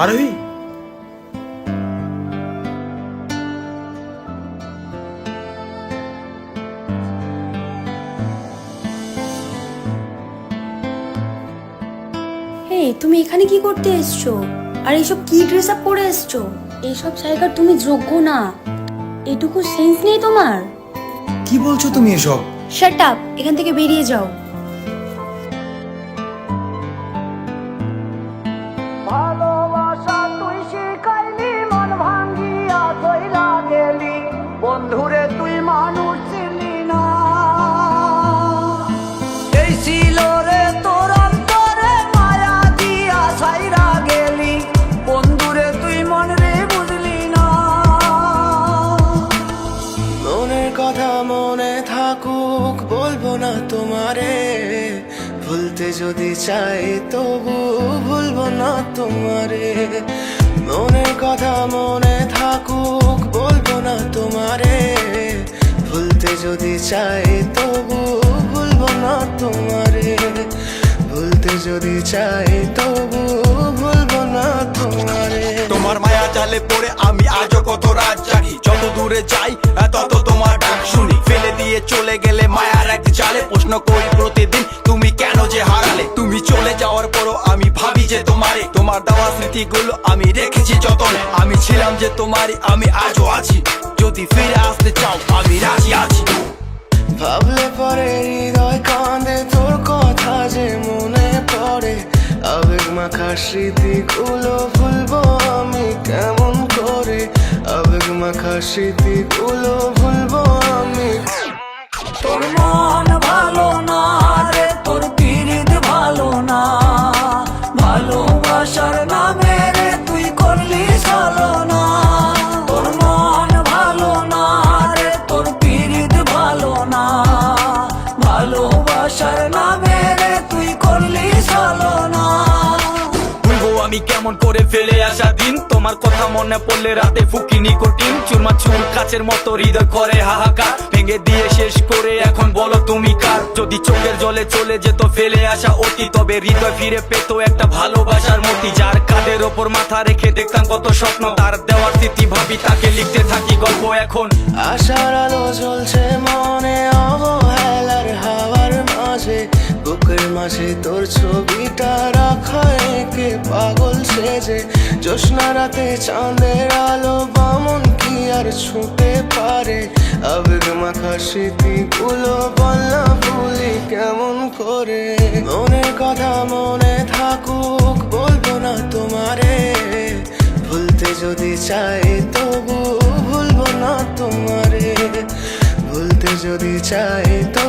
আরোহী, তুমি এখানে কি করতে এসছো? আর এইসব কি ড্রেস আপ পরে এসছো? এইসব জায়গার তুমি যোগ্য না। এটুকু সেন্স নেই তোমার? কি বলছো তুমি এসব? শাট আপ, এখান থেকে বেরিয়ে যাও। ভালোবাসা তুই শিখাইলি, মন ভাঙ্গিয়া চইলা গেলি, বন্ধুরে তুই মানুষ ছিলি না। এই ছিল রে তোর অন্তরে মায়া দিয়া ছাইরা গেলি, বন্ধুরে তুই মন রে বুঝলি না। মনের কথা মনে থাকুক, বলবো না তোমারে, ভুলতে যদি চাই তবু ভুলবো না তোমারে। মনের কথা মনে থাকুক, বলবো না তোমারে, ভুলতে যদি চাই তবু ভুলবো না তোমারে। ভুলতে যদি চাই তবু ভুলবো না তোমারে। তোমার মায়া জালে পড়ে আমি আজও কত রাত জাগি, যত দূরে যাই তত তোমার ডাক শুনি। ফেলে দিয়ে চলে গেলে মায়ার এক জালে, প্রশ্ন করি প্রতিদিন তুমি কেন যে হারালে। তুমি চলে যাওয়ার পরও আমি ভাবি যে তোমারে, তোমার দেওয়া স্মৃতিগুলো আমি রেখেছি যতনে। আমি ছিলাম যে তোমারই, আমি আজও আছি, যদি ফিরে আসতে চাও আমি রাজি আছি। ভাবলে পরে হৃদয় কাঁদে, তোর কথা যে মনে পড়ে। আবেগ মাখা স্মৃতিগুলো ভুলবো আমি কেমন করে। আবেগ মাখা স্মৃতিগুলো ভুলবো আমি। তোর মন ভালো না রে, তোর পিরিত ভালো না, ভালোবাসার নামে রে তুই করলি ছলনা। তোর মন ভালো না রে, তোর পিরিত ভালো না, ভালোবাসার নামে রে তুই করলি ছলনা। ভুলবো আমি কেমন করে ফেলে আসা দিন, তোমার কথা মনে পড়লে রাতে ফুকি নিকোটিন। চুরমা চুর কাচের মতো হৃদয় করে হাহাকার, ভেঙে দিয়ে শেষ করে এখন বলো তুমি কার। যদি চোখের জলে চলে যেত ফেলে আসা অতি, তবে হৃদয় ফিরে পেত একটা ভালোবাসার মতি। যার কাঁধের ওপর মাথা রেখে দেখতাম কত স্বপ্ন, তার দেওয়ার স্মৃতি ভাবি তাকে লিখতে থাকি গল্প এখন। আশার আলো জ্বলছে মনে অবহেলার হাওয়ার মাঝে, বুকের মাঝে তোর ছবিটা রাখা একে পাগল সেজে। জ্যোৎস্না রাতে চাঁদের আলো বামন কি আর ছুঁতে পারে। আবেগ মাখা স্মৃতিগুলো বলনা ভুলি কেমন করে। মনের কথা মনে থাকুক, বলবো না তোমারে, ভুলতে যদি চাই তবু ভুলবো না তোমারে। ভুলতে যদি চাই তো